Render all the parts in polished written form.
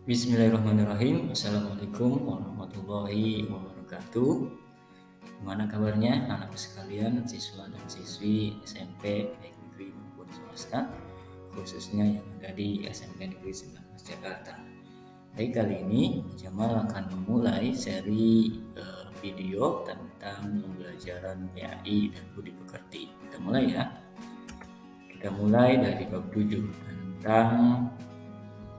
Bismillahirrahmanirrahim. Assalamualaikum warahmatullahi wabarakatuh. Gimana kabarnya anakku sekalian, siswa dan siswi SMP baik negeri maupun swasta, khususnya yang ada di SMP Negeri 19 Jakarta. Baik, kali ini Jamal akan memulai seri video tentang pembelajaran PAI dan Budi Pekerti. Kita mulai ya. Kita mulai dari bab 7 tentang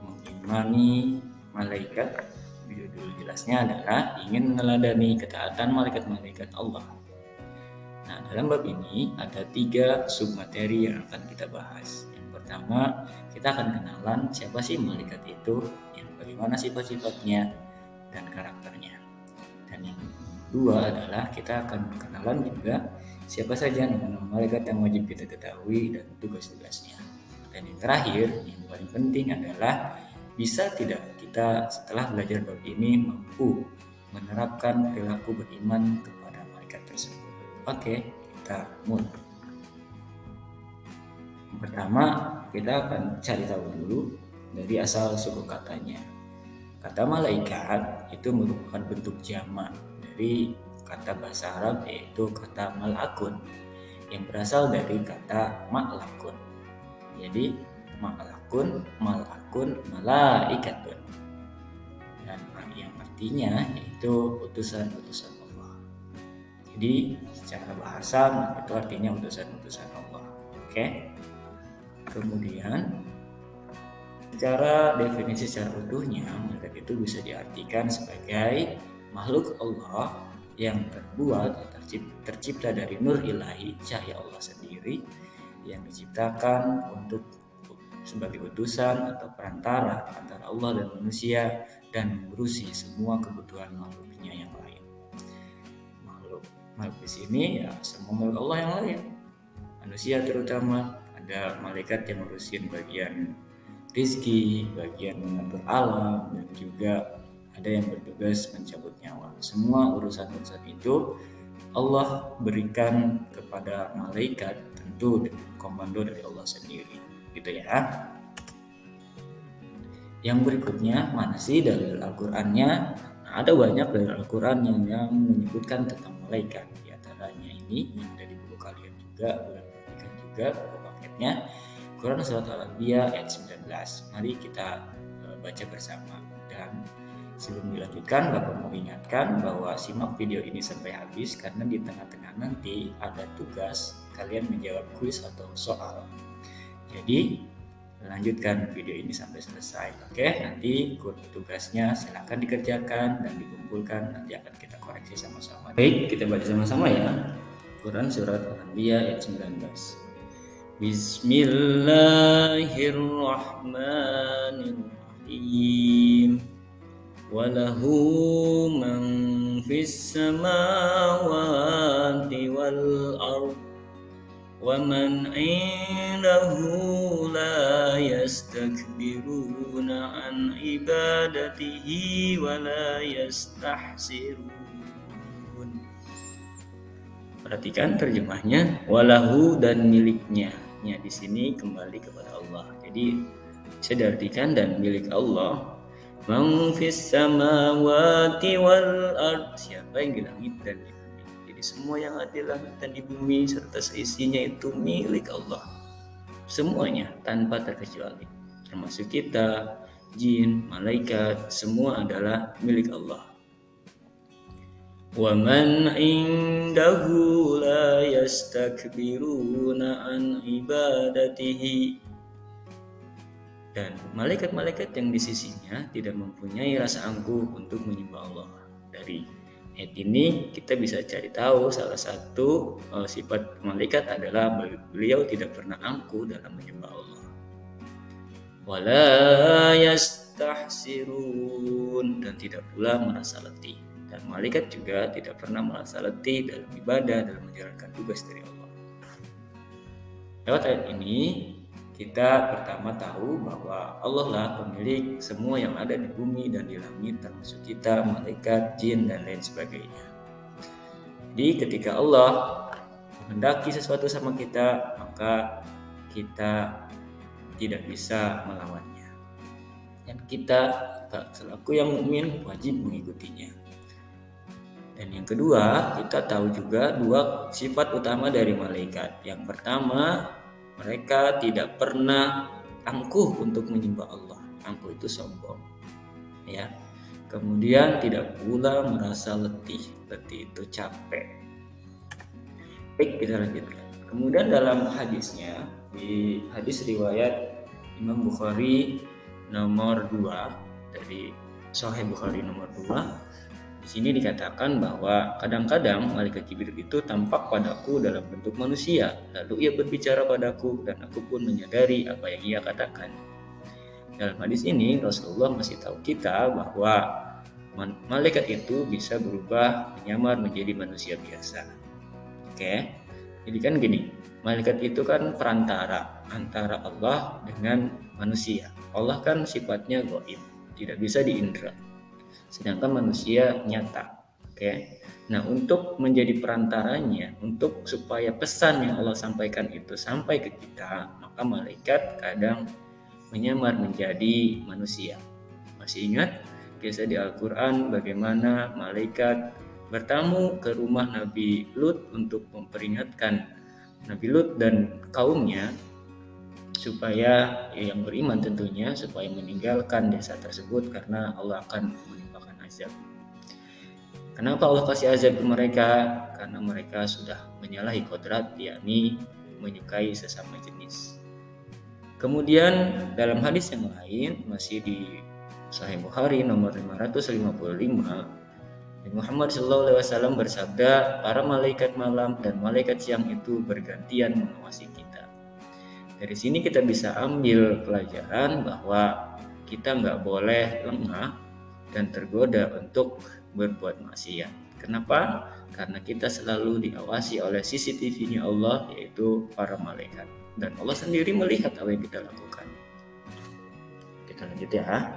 mengimani malaikat. Judul jelasnya adalah ingin meneladani ketaatan malaikat-malaikat Allah. Nah, dalam bab ini ada 3 submateri yang akan kita bahas. Yang pertama, kita akan kenalan siapa sih malaikat itu, yang bagaimana sifat-sifatnya dan karakternya. Dan yang kedua adalah kita akan kenalan juga siapa saja nama malaikat yang wajib kita ketahui dan tugas-tugasnya. Dan yang terakhir, yang paling penting adalah bisa tidak kita setelah belajar bab ini mampu menerapkan perilaku beriman kepada malaikat tersebut. Oke, kita mulai. Yang pertama, kita akan cari tahu dulu dari asal suku katanya. Kata malaikat itu merupakan bentuk jamak dari kata bahasa Arab yaitu kata malakun yang berasal dari kata maklakun. Jadi malakun, malaikatun. Dan yang artinya yaitu utusan-utusan Allah. Jadi secara bahasa itu artinya utusan-utusan Allah. Oke. Kemudian secara definisi secara utuhnya, malaikat itu bisa diartikan sebagai makhluk Allah yang terbuat atau tercipta dari nur ilahi, cahaya Allah sendiri, yang diciptakan untuk sebagai utusan atau perantara antara Allah dan manusia dan mengurusi semua kebutuhan makhluknya yang lain. Makhluk di sini ya semua makhluk Allah yang lain. Manusia terutama, ada malaikat yang ngurusin bagian rizki, bagian mengatur alam, dan juga ada yang bertugas mencabut nyawa. Semua urusan-urusan itu Allah berikan kepada malaikat, tentu dengan komando dari Allah sendiri, gitu ya. Yang berikutnya, mana sih dalil Al-Qur'annya? Nah, ada banyak dalil Al-Qur'an yang menyebutkan tentang malaikat. Di antaranya ini yang ada di buku kalian juga, boleh perhatikan juga buku paketnya. Quran Surat Al-Anbiya ayat 19. Mari kita baca bersama. Dan sebelum dilanjutkan, Bapak mau ingatkan bahwa simak video ini sampai habis karena di tengah-tengah nanti ada tugas kalian menjawab kuis atau soal. Jadi lanjutkan video ini sampai selesai. Oke, nanti tugasnya silakan dikerjakan dan dikumpulkan, nanti akan kita koreksi sama-sama. Baik, kita baca sama-sama ya. Quran Surat Al-Anbiya ayat 19. Bismillahirrahmanirrahim. Walahu man fis samawati wal ard wa man indahu la yastakbiruna an ibadatihi wa la yastahsirun. Perhatikan terjemahnya, walahu dan miliknya. Ya, di sini kembali kepada Allah. Jadi bisa diartikan dan milik Allah. Man fis samawati wal ard, siapa yang di langit dan di bumi. Jadi semua yang ada di langit dan di bumi serta seisinya itu milik Allah. Semuanya tanpa terkecuali. Termasuk kita, jin, malaikat, semua adalah milik Allah. Wa man indahu la yastakbiruna an ibadatihi. Dan malaikat-malaikat yang di sisinya tidak mempunyai rasa angkuh untuk menyembah Allah. Dari ayat ini kita bisa cari tahu salah satu sifat malaikat adalah beliau tidak pernah angkuh dalam menyembah Allah. Wala yastahsirun, dan tidak pula merasa letih. Dan malaikat juga tidak pernah merasa letih dalam ibadah, dalam menjalankan tugas dari Allah. Lewat ayat ini kita pertama tahu bahwa Allah lah pemilik semua yang ada di bumi dan di langit, termasuk kita, malaikat, jin, dan lain sebagainya. Jadi ketika Allah menghendaki sesuatu sama kita, maka kita tidak bisa melawannya. dan kita selaku yang mukmin wajib mengikutinya. Dan yang kedua, kita tahu juga dua sifat utama dari malaikat. Yang pertama, mereka tidak pernah angkuh untuk menyembah Allah. Angkuh itu sombong, ya. Kemudian tidak pula merasa letih. Letih itu capek. Baik, kita lanjutkan. Kemudian dalam hadisnya, di hadis riwayat Imam Bukhari nomor 2 dari Sahih Bukhari nomor 2, di sini dikatakan bahwa kadang-kadang malaikat Jibril itu tampak padaku dalam bentuk manusia, lalu ia berbicara padaku dan aku pun menyadari apa yang ia katakan. Dalam hadis ini Rasulullah masih tahu kita bahwa malaikat itu bisa berubah menyamar menjadi manusia biasa. Oke. Jadi kan gini, malaikat itu kan perantara antara Allah dengan manusia. Allah kan sifatnya gaib, tidak bisa diindra. Sedangkan manusia nyata. Oke. Nah, untuk menjadi perantaranya, untuk supaya pesan yang Allah sampaikan itu sampai ke kita, maka malaikat kadang menyamar menjadi manusia. Masih ingat kisah di Al-Quran bagaimana malaikat bertamu ke rumah Nabi Lut untuk memperingatkan Nabi Lut dan kaumnya supaya yang beriman tentunya supaya meninggalkan desa tersebut karena Allah akan menimpakan azab. Kenapa Allah kasih azab ke mereka? Karena mereka sudah menyalahi kodrat, yakni menyukai sesama jenis. Kemudian dalam hadis yang lain masih di Sahih Bukhari nomor 555, Muhammad SAW bersabda, para malaikat malam dan malaikat siang itu bergantian mengawasi kita. Dari sini kita bisa ambil pelajaran bahwa kita nggak boleh lengah dan tergoda untuk berbuat maksiat. Kenapa? Karena kita selalu diawasi oleh CCTV-nya Allah, yaitu para malaikat. Dan Allah sendiri melihat apa yang kita lakukan. Kita lanjut ya.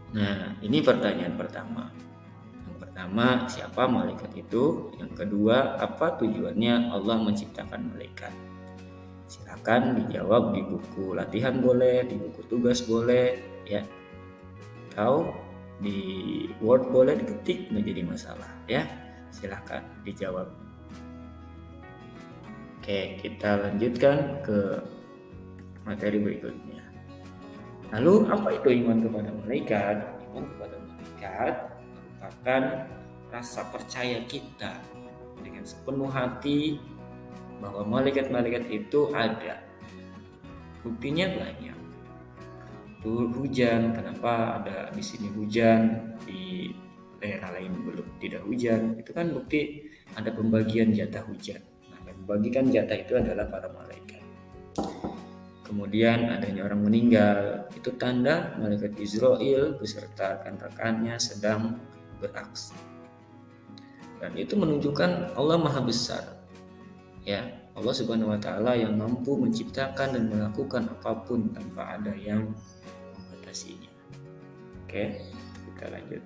Nah, ini pertanyaan pertama. Yang pertama, siapa malaikat itu? Yang kedua, apa tujuannya Allah menciptakan malaikat? Silakan dijawab di buku latihan boleh, di buku tugas boleh, ya. Atau di Word boleh diketik, nggak jadi masalah, ya. Silakan dijawab. Oke, kita lanjutkan ke materi berikutnya. Lalu apa itu iman kepada malaikat? Iman kepada malaikat merupakan rasa percaya kita dengan sepenuh hati bahwa malaikat-malaikat itu ada. Buktinya banyak. Hujan, kenapa ada di sini hujan, di daerah lain belum tidak hujan? Itu kan bukti ada pembagian jatah hujan. Nah, yang membagikan jatah itu adalah para malaikat. Kemudian adanya orang meninggal, itu tanda malaikat Israel beserta rekan-rekannya sedang beraksi. Dan itu menunjukkan Allah Maha Besar. Ya, Allah Subhanahu wa taala yang mampu menciptakan dan melakukan apapun tanpa ada yang membatasinya. Oke, kita lanjut.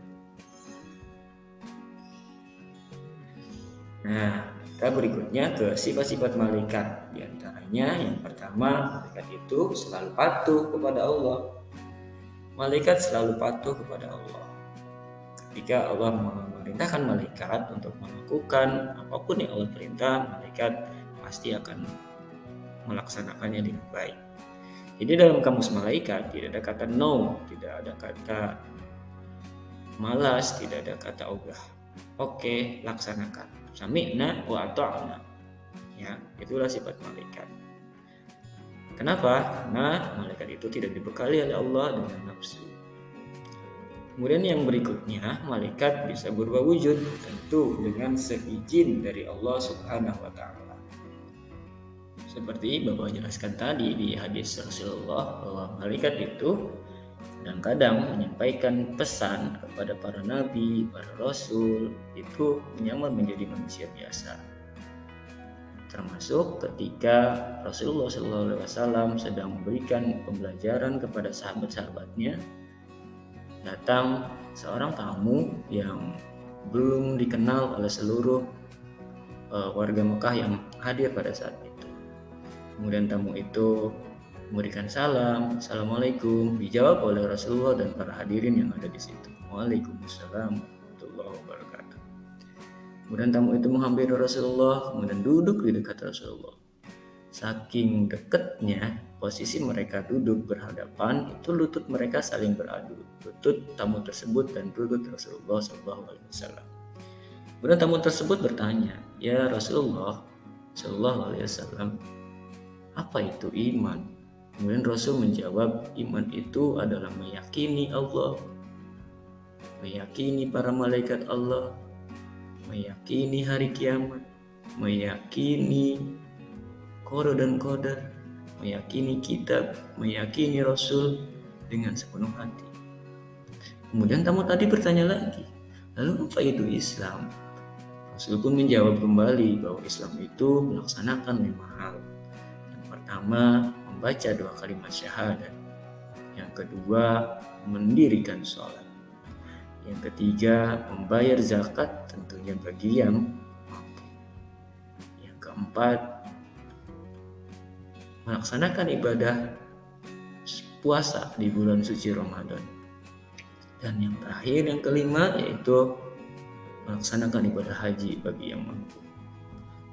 Nah, kita berikutnya ke sifat-sifat malaikat. Di antaranya yang pertama, malaikat itu selalu patuh kepada Allah. Malaikat selalu patuh kepada Allah. Ketika Allah memerintahkan malaikat untuk melakukan apapun yang Allah perintah, malaikat pasti akan melaksanakannya dengan baik. Jadi dalam kamus malaikat tidak ada kata no, tidak ada kata malas, tidak ada kata ogah. Oke, laksanakan. Sami'na wa ata'na. Ya, itulah sifat malaikat. Kenapa? Karena malaikat itu tidak dibekali oleh Allah dengan nafsu. Kemudian yang berikutnya, malaikat bisa berubah wujud tentu dengan seizin dari Allah Subhanahu wa taala. Seperti Bapak jelaskan tadi di hadis Rasulullah bahwa malaikat itu kadang-kadang menyampaikan pesan kepada para nabi, para rasul, itu menyamar menjadi manusia biasa. Termasuk ketika Rasulullah SAW sedang memberikan pembelajaran kepada sahabat-sahabatnya, datang seorang tamu yang belum dikenal oleh seluruh warga Mekah yang hadir pada saat itu. Kemudian tamu itu memberikan salam, Assalamualaikum, dijawab oleh Rasulullah dan para hadirin yang ada di situ. Waalaikumsalam warahmatullahi wabarakatuh. Kemudian tamu itu menghampiri Rasulullah, kemudian duduk di dekat Rasulullah. Saking dekatnya posisi mereka duduk berhadapan, itu lutut mereka saling beradu, lutut tamu tersebut dan lutut Rasulullah SAW. Kemudian tamu tersebut bertanya, ya Rasulullah SAW, apa itu iman? Kemudian Rasul menjawab, iman itu adalah meyakini Allah, meyakini para malaikat Allah, meyakini hari kiamat, meyakini qada dan qadar, meyakini kitab, meyakini Rasul dengan sepenuh hati. Kemudian tamu tadi bertanya lagi, lalu apa itu Islam? Rasul pun menjawab kembali bahwa Islam itu melaksanakan 5 hal. Yang pertama, membaca 2 kalimat syahadat. Yang kedua, mendirikan sholat. Yang ketiga, membayar zakat, tentunya bagi yang mampu. Yang keempat, melaksanakan ibadah puasa di bulan suci Ramadan. Dan yang terakhir, yang kelima, yaitu melaksanakan ibadah haji bagi yang mampu.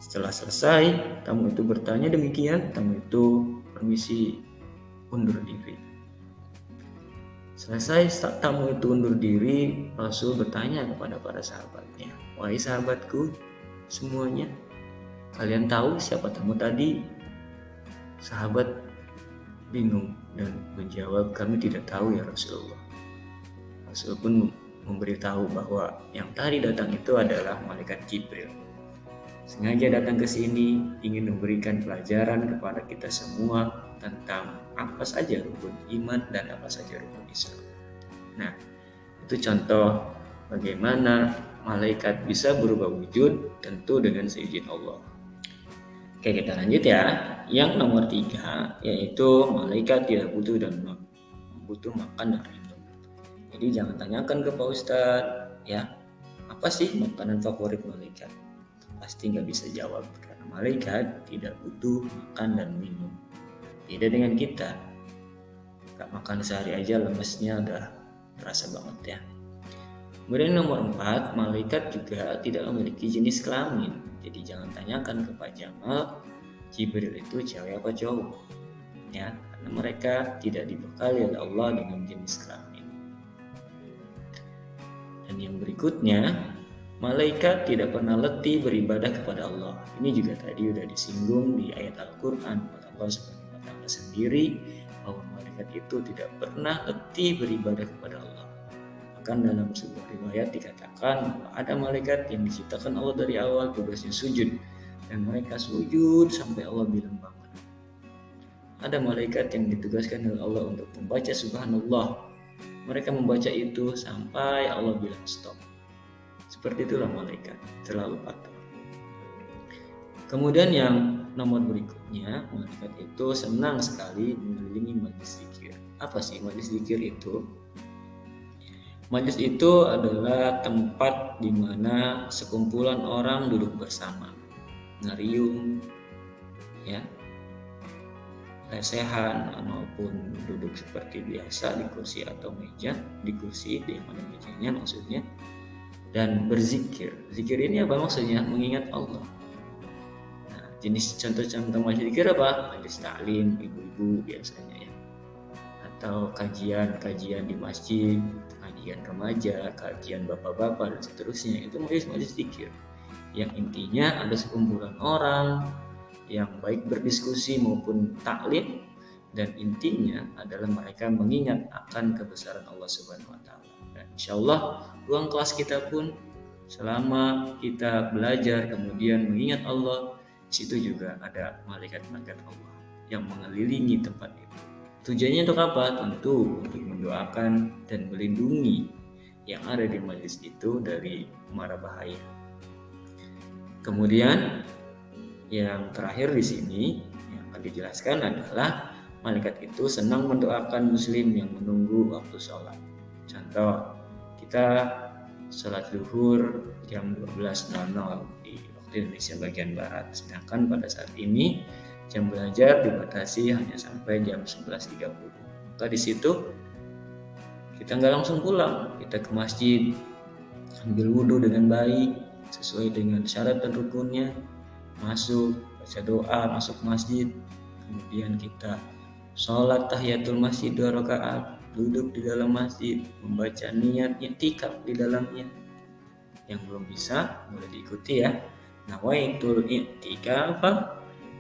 Setelah selesai, tamu itu bertanya demikian, tamu itu permisi undur diri. Selesai tamu itu undur diri, Rasul bertanya kepada para sahabatnya, wahai sahabatku semuanya, kalian tahu siapa tamu tadi? Sahabat bingung dan menjawab, kami tidak tahu ya Rasulullah. Rasul pun memberitahu bahwa yang tadi datang itu adalah malaikat Jibril. Sengaja datang ke sini ingin memberikan pelajaran kepada kita semua tentang apa saja rukun iman dan apa saja rukun Islam. Nah, itu contoh bagaimana malaikat bisa berubah wujud, tentu dengan seizin Allah. Oke, kita lanjut ya. Yang nomor 3 yaitu malaikat tidak butuh makan dan minum. Jadi jangan tanyakan ke Pak Ustadz ya, apa sih makanan favorit malaikat? Pasti nggak bisa jawab karena malaikat tidak butuh makan dan minum. Beda dengan kita, nggak makan sehari aja lemesnya udah terasa banget ya. Kemudian nomor 4, malaikat juga tidak memiliki jenis kelamin. Jadi jangan tanyakan ke Pak Jamal, Jibril itu cewek apa cowok ya, karena mereka tidak dibekali oleh Allah dengan jenis kelamin. Dan yang berikutnya, malaikat tidak pernah letih beribadah kepada Allah. Ini juga tadi udah disinggung di ayat Al-Quran oleh Allah Subhanahu wa Ta'ala sendiri, bahwa malaikat itu tidak pernah letih beribadah kepada Allah. Bahkan dalam sebuah riwayat dikatakan bahwa ada malaikat yang diciptakan Allah dari awal tugasnya sujud, dan mereka sujud sampai Allah bilang bangun. Ada malaikat yang ditugaskan oleh Allah untuk membaca subhanallah, mereka membaca itu sampai Allah bilang stop. Seperti itulah malaikat, terlalu patuh. Kemudian yang nomor berikutnya, malaikat itu senang sekali mengelilingi majelis zikir. Apa sih majelis zikir itu? Majelis itu adalah tempat di mana sekumpulan orang duduk bersama, ngariung, ya, lesehan maupun duduk seperti biasa di kursi atau meja, di kursi di mana mejanya maksudnya, dan berzikir. Zikir ini apa maksudnya? Mengingat Allah. Nah, jenis contoh-contoh majelis zikir apa? Majelis taklim ibu-ibu biasanya ya, atau kajian di masjid, kajian remaja, kajian bapak-bapak dan seterusnya. Itu majelis zikir yang intinya ada sekumpulan orang yang baik berdiskusi maupun taklim, dan intinya adalah mereka mengingat akan kebesaran Allah Subhanahu wa Ta'ala. Dan insyaallah ruang kelas kita pun selama kita belajar kemudian mengingat Allah, di situ juga ada malaikat-malaikat Allah yang mengelilingi tempat itu. Tujuannya untuk apa? Tentu untuk mendoakan dan melindungi yang ada di majelis itu dari mara bahaya. Kemudian yang terakhir di sini yang akan dijelaskan adalah malaikat itu senang mendoakan muslim yang menunggu waktu sholat. Contoh, kita sholat zuhur jam 12.00 di waktu Indonesia bagian barat, sedangkan pada saat ini Jam belajar dibatasi hanya sampai jam 11.30. Maka di situ kita nggak langsung pulang, kita ke masjid, ambil wudhu dengan baik sesuai dengan syarat dan rukunnya, masuk baca doa, masuk masjid, kemudian kita sholat tahiyatul masjid 2 rakaat, duduk di dalam masjid, membaca niat i'tikaf di dalamnya. Yang belum bisa boleh diikuti ya. Nawaitul i'tikaf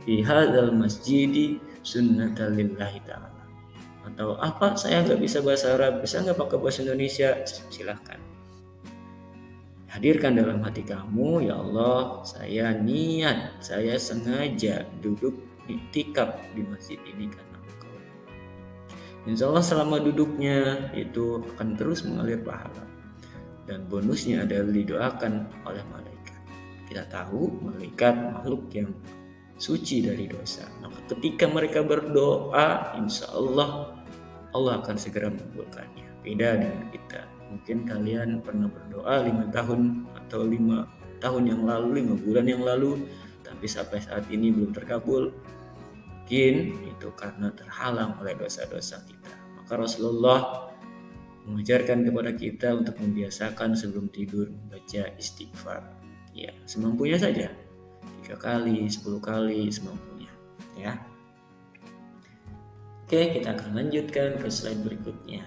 fi hadzal masjidi sunnatan lillahi ta'ala. Atau apa, saya nggak bisa bahasa Arab, bisa nggak pakai bahasa Indonesia? Silahkan. Hadirkan dalam hati kamu, ya Allah, saya niat, saya sengaja duduk i'tikaf di masjid ini karena Engkau. Insya Allah selama duduknya itu akan terus mengalir pahala. Dan bonusnya adalah didoakan oleh malaikat. Kita tahu malaikat makhluk yang suci dari dosa. Maka ketika mereka berdoa, insya Allah akan segera mengabulkannya. Beda dengan kita. Mungkin kalian pernah berdoa 5 tahun atau 5 tahun yang lalu, 5 bulan yang lalu, tapi sampai saat ini belum terkabul. Mungkin itu karena terhalang oleh dosa-dosa kita. Maka Rasulullah mengajarkan kepada kita untuk membiasakan sebelum tidur membaca istighfar. Ya, semampunya saja. 3 kali, 10 kali, semampunya. Ya. Oke, kita akan lanjutkan ke slide berikutnya.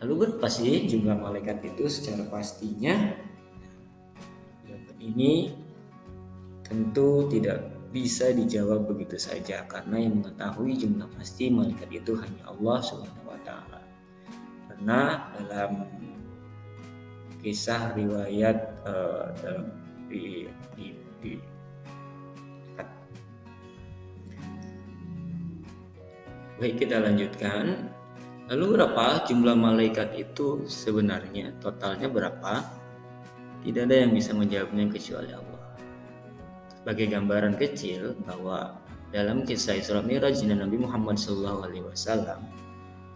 Lalu berapa sih jumlah malaikat itu secara pastinya? Jawaban ini tentu tidak bisa dijawab begitu saja, karena yang mengetahui jumlah pasti malaikat itu hanya Allah Subhanahu wa taala. Karena dalam kisah riwayat dalam di Baik, kita lanjutkan. Lalu berapa jumlah malaikat itu sebenarnya? Totalnya berapa? Tidak ada yang bisa menjawabnya kecuali Allah. Sebagai gambaran kecil bahwa dalam kisah Isra Mi'raj Nabi Muhammad SAW,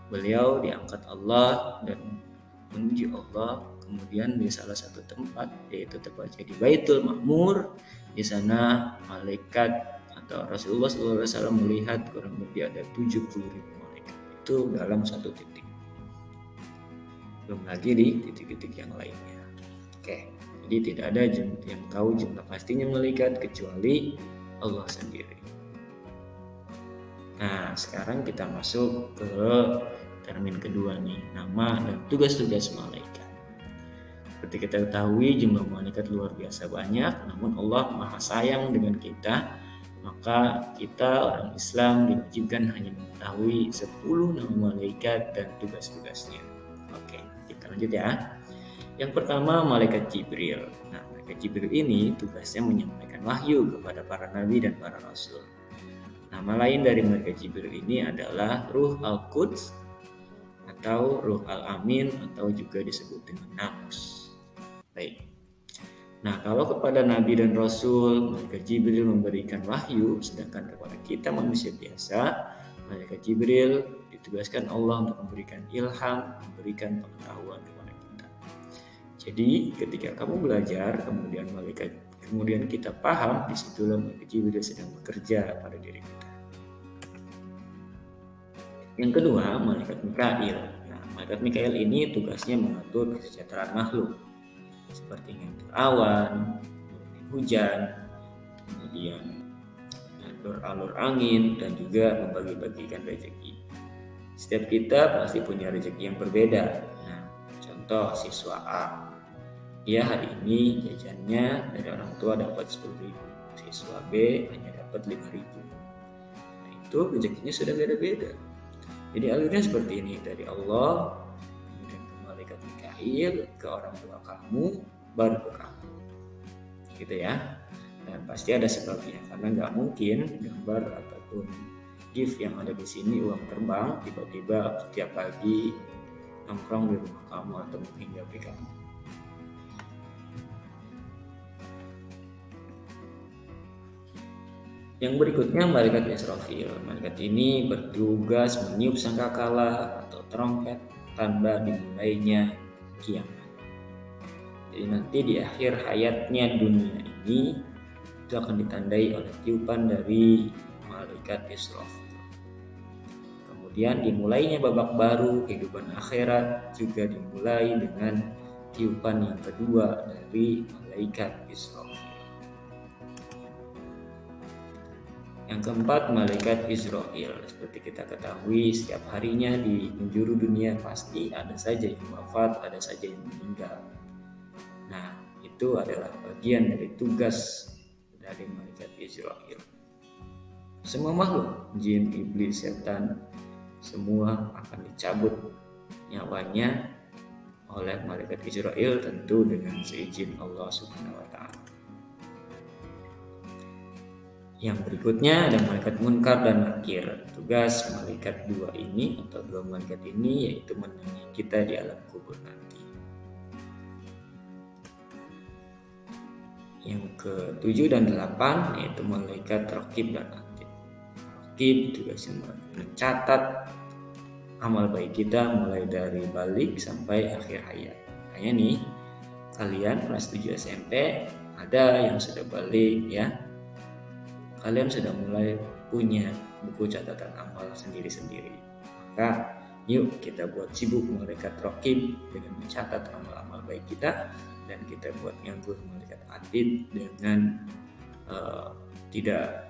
beliau diangkat Allah dan menuju Allah. Kemudian di salah satu tempat, yaitu tepatnya di Baitul Ma'mur, di sana malaikat atau Rasulullah SAW melihat kurang lebih ada 70.000 malaikat itu dalam satu titik. Belum lagi di titik-titik yang lainnya. Oke, jadi tidak ada yang tahu jumlah pastinya malaikat kecuali Allah sendiri. Nah, sekarang kita masuk ke termin kedua nih, nama dan tugas-tugas malaikat. Seperti kita ketahui jumlah malaikat luar biasa banyak, namun Allah Maha sayang dengan kita. Maka kita orang Islam diwajibkan hanya mengetahui 10 nama malaikat dan tugas-tugasnya. Oke, kita lanjut ya. Yang pertama, malaikat Jibril. Nah, malaikat Jibril ini tugasnya menyampaikan wahyu kepada para nabi dan para rasul. Nama lain dari malaikat Jibril ini adalah Ruh Al-Quds atau Ruh Al-Amin atau juga disebut dengan Namus. Baik. Nah, kalau kepada Nabi dan Rasul, malaikat Jibril memberikan wahyu, sedangkan kepada kita manusia biasa, malaikat Jibril ditugaskan Allah untuk memberikan ilham, memberikan pengetahuan kepada kita. Jadi, ketika kamu belajar, kemudian kita paham, disitulah malaikat Jibril sedang bekerja pada diri kita. Yang kedua, malaikat Mikail. Nah, malaikat Mikail ini tugasnya mengatur kesejahteraan makhluk, seperti ngatur awan, hujan, kemudian ngatur alur angin, dan juga membagi-bagikan rezeki. Setiap kita pasti punya rezeki yang berbeda. Nah, contoh siswa A, dia hari ini jajannya dari orang tua dapat 10.000, siswa B hanya dapat 5.000. Nah, itu rezekinya sudah beda-beda. Jadi alurnya seperti ini, dari Allah, kemudian ke malaikat Mikail, ke orang tua kamu, baru ke kamu, gitu ya. Dan pasti ada sebabnya, karena nggak mungkin gambar ataupun gift yang ada di sini uang terbang tiba-tiba setiap pagi nongkrong di rumah kamu atau menghinggapi kamu. Yang berikutnya malaikat Israfil. Malaikat ini bertugas meniup sangkakala atau trompet tanda dimulainya kiamat. Jadi nanti di akhir hayatnya dunia ini itu akan ditandai oleh tiupan dari malaikat Israfil. Kemudian dimulainya babak baru kehidupan akhirat juga dimulai dengan tiupan yang kedua dari malaikat Israfil. Yang keempat, malaikat Israel. Seperti kita ketahui, setiap harinya di penjuru dunia pasti ada saja yang wafat, ada saja yang meninggal. Nah, itu adalah bagian dari tugas dari malaikat Israel. Semua makhluk, jin, iblis, setan, semua akan dicabut nyawanya oleh malaikat Israel, tentu dengan seizin Allah Subhanahu wa taala. Yang berikutnya ada malaikat munkar dan nakir. Tugas malaikat dua malaikat ini yaitu menemani kita di alam kubur nanti. Yang ke-7 dan 8 yaitu malaikat raqib dan atid. Raqib tugasnya mencatat amal baik kita mulai dari balik sampai akhir hayat. Makanya nih, kalian kelas 7 SMP ada yang sudah balik ya. Kalian sudah mulai punya buku catatan amal sendiri-sendiri. Maka yuk kita buat sibuk malaikat raqib dengan mencatat amal-amal baik kita, dan kita buat nganggur malaikat atid dengan tidak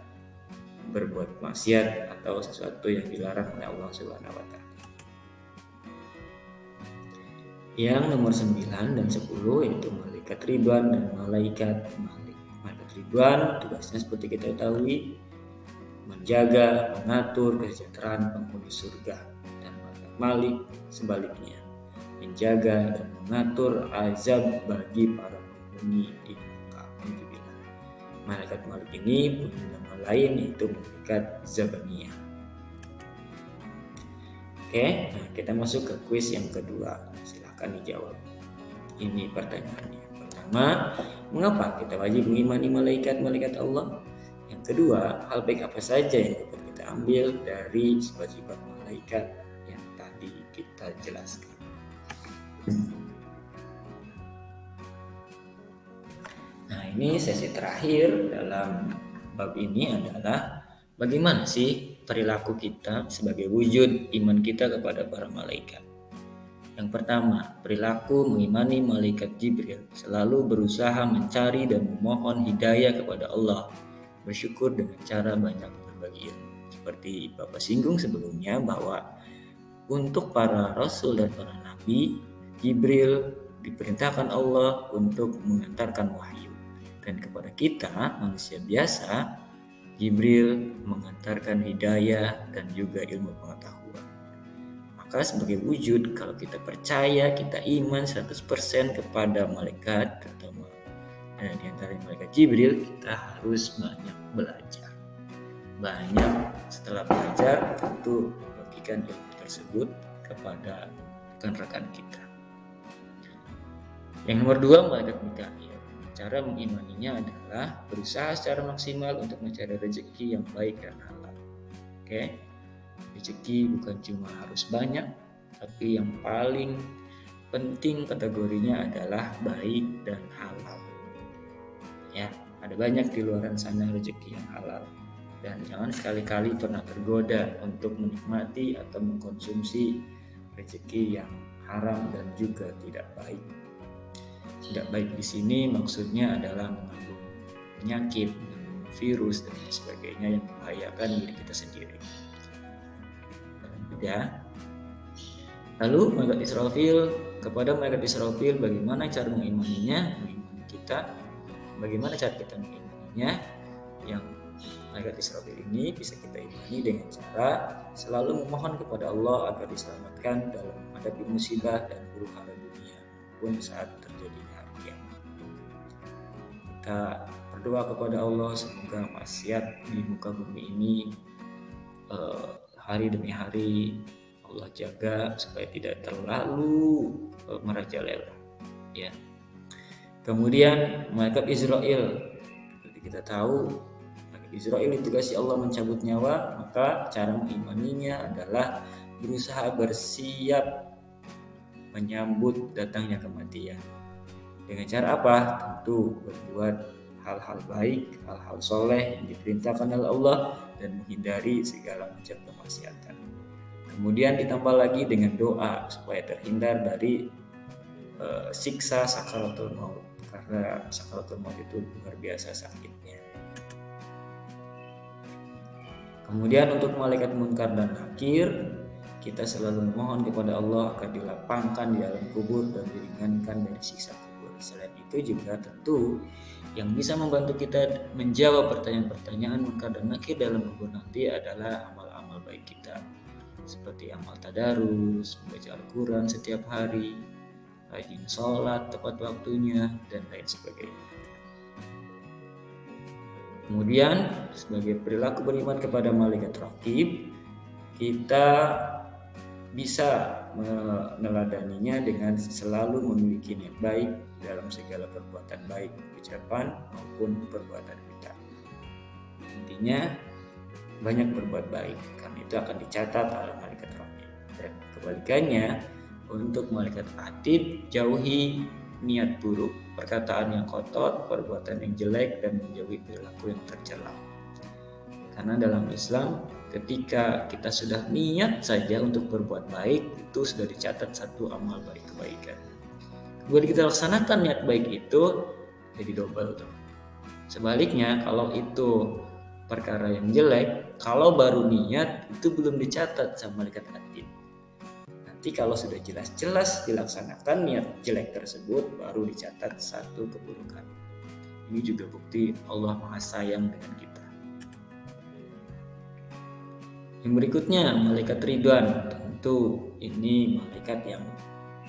berbuat maksiat atau sesuatu yang dilarang oleh Allah Subhanahu wa taala. Yang nomor 9 dan 10 yaitu malaikat Ridwan dan malaikat Malik. Malaikat Ridwan tugasnya seperti kita ketahui menjaga, mengatur kesejahteraan penghuni surga, dan malaikat Malik sebaliknya menjaga dan mengatur azab bagi para penghuni di neraka. Malaikat Malik ini punya nama lain yaitu malaikat Zabaniyah. Oke, nah kita masuk ke kuis yang kedua. Silahkan dijawab. Ini pertanyaannya. Pertama, mengapa kita wajib mengimani malaikat Allah? Yang kedua, hal baik apa saja yang dapat kita ambil dari sifat-sifat malaikat yang tadi kita jelaskan. Nah, ini sesi terakhir dalam bab ini adalah bagaimana sih perilaku kita sebagai wujud iman kita kepada para malaikat. Yang pertama, perilaku mengimani malaikat Jibril, selalu berusaha mencari dan memohon hidayah kepada Allah, bersyukur dengan cara banyak berbagi ilmu. Seperti Bapak singgung sebelumnya bahwa untuk para rasul dan para nabi, Jibril diperintahkan Allah untuk mengantarkan wahyu, dan kepada kita manusia biasa, Jibril mengantarkan hidayah dan juga ilmu pengetahuan. Maka sebagai wujud, kalau kita percaya, kita iman 100% kepada malaikat, terutama di antara malaikat Jibril, kita harus banyak belajar. Setelah belajar, tentu membagikan ilmu tersebut kepada rekan-rekan kita. Yang nomor 2, malaikat Mikail. Cara mengimaninya adalah berusaha secara maksimal untuk mencari rezeki yang baik dan halal. Oke? Rezeki bukan cuma harus banyak, tapi yang paling penting kategorinya adalah baik dan halal. Ya, ada banyak di luaran sana rezeki yang halal, dan jangan sekali-kali pernah tergoda untuk menikmati atau mengkonsumsi rezeki yang haram dan juga tidak baik. Tidak baik di sini maksudnya adalah mengandung penyakit, mengandung virus dan sebagainya yang membahayakan diri kita sendiri. Ya. Lalu malaikat Israfil, kepada malaikat Israfil bagaimana cara mengimaninya? Mengimani kita. Bagaimana cara kita mengimaninya? Yang malaikat Israfil ini bisa kita imani dengan cara selalu memohon kepada Allah agar diselamatkan dalam menghadapi musibah dan huru-hara dunia maupun saat terjadinya hari kiamat. Kita berdoa kepada Allah semoga maksiat di muka bumi ini hari demi hari Allah jaga supaya tidak terlalu merajalela, ya. Kemudian malaikat Israel, seperti kita tahu, malaikat Israel ditugasi Allah mencabut nyawa, maka cara mengimaninya adalah berusaha bersiap menyambut datangnya kematian. Dengan cara apa? Tentu berbuat hal-hal baik, hal-hal soleh yang diperintahkan oleh Allah, dan menghindari segala macam kemaksiatan. Kemudian ditambah lagi dengan doa supaya terhindar dari siksa sakaratul maut, karena sakaratul maut itu luar biasa sakitnya. Kemudian untuk malaikat munkar dan nakir, kita selalu memohon kepada Allah agar dilapangkan di alam kubur dan diringankan dari siksa kubur. Selain itu juga tentu yang bisa membantu kita menjawab pertanyaan-pertanyaan munkar dan nakir dalam kubur nanti adalah amal-amal baik kita, seperti amal tadarus, membaca Al-Quran setiap hari, rajin sholat tepat waktunya, dan lain sebagainya. Kemudian sebagai perilaku beriman kepada malaikat raqib, kita bisa meneladaninya dengan selalu memiliki niat baik dalam segala perbuatan baik, ucapan maupun perbuatan kita. Intinya banyak berbuat baik, karena itu akan dicatat oleh malaikat raqib. Dan kebalikannya, untuk malaikat atid, jauhi niat buruk, perkataan yang kotor, perbuatan yang jelek, dan menjauhi perilaku yang tercela. Karena dalam Islam, ketika kita sudah niat saja untuk berbuat baik, itu sudah dicatat satu amal baik kebaikan. Kemudian kita laksanakan niat baik itu, jadi double tuh. Sebaliknya, kalau itu perkara yang jelek, kalau baru niat itu belum dicatat sama malaikat atid. Nanti kalau sudah jelas-jelas dilaksanakan niat jelek tersebut, baru dicatat satu keburukan. Ini juga bukti Allah Maha Sayang dengan kita. Yang berikutnya, malaikat Ridwan. Tentu ini malaikat yang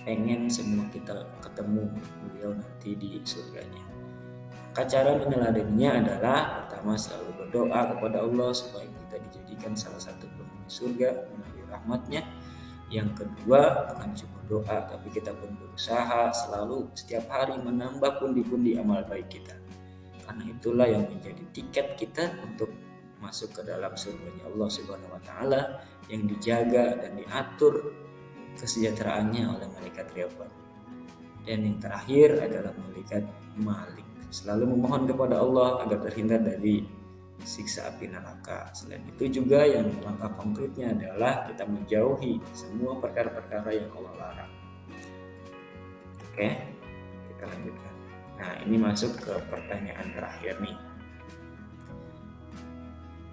pengen semua kita ketemu beliau nanti di surganya. Maka cara meneladaninya adalah pertama selalu berdoa kepada Allah supaya kita dijadikan salah satu penghuni surga melalui rahmatnya. Yang kedua, bukan cuma doa, tapi kita pun berusaha selalu setiap hari menambah pundi-pundi amal baik kita. Karena itulah yang menjadi tiket kita untuk masuk ke dalam surganya Allah Subhanahu wa taala yang dijaga dan diatur kesejahteraannya oleh malaikat Ridwan. Dan yang terakhir adalah malaikat Malik. Selalu memohon kepada Allah agar terhindar dari siksa api neraka. Selain itu juga yang langkah konkretnya adalah kita menjauhi semua perkara-perkara yang Allah larang. Oke, kita lanjutkan. Nah, ini masuk ke pertanyaan terakhir nih.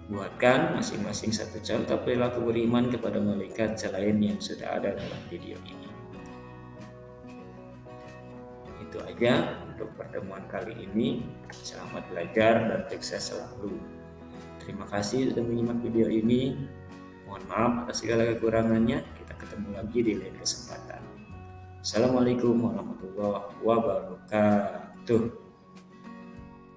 Buatkan masing-masing satu contoh perilaku beriman kepada malaikat selain yang sudah ada dalam video ini. Itu aja untuk pertemuan kali ini. Selamat belajar dan sukses selalu. Terima kasih sudah menyimak video ini. Mohon maaf atas segala kekurangannya. Kita ketemu lagi di lain kesempatan. Assalamualaikum warahmatullahi wabarakatuh.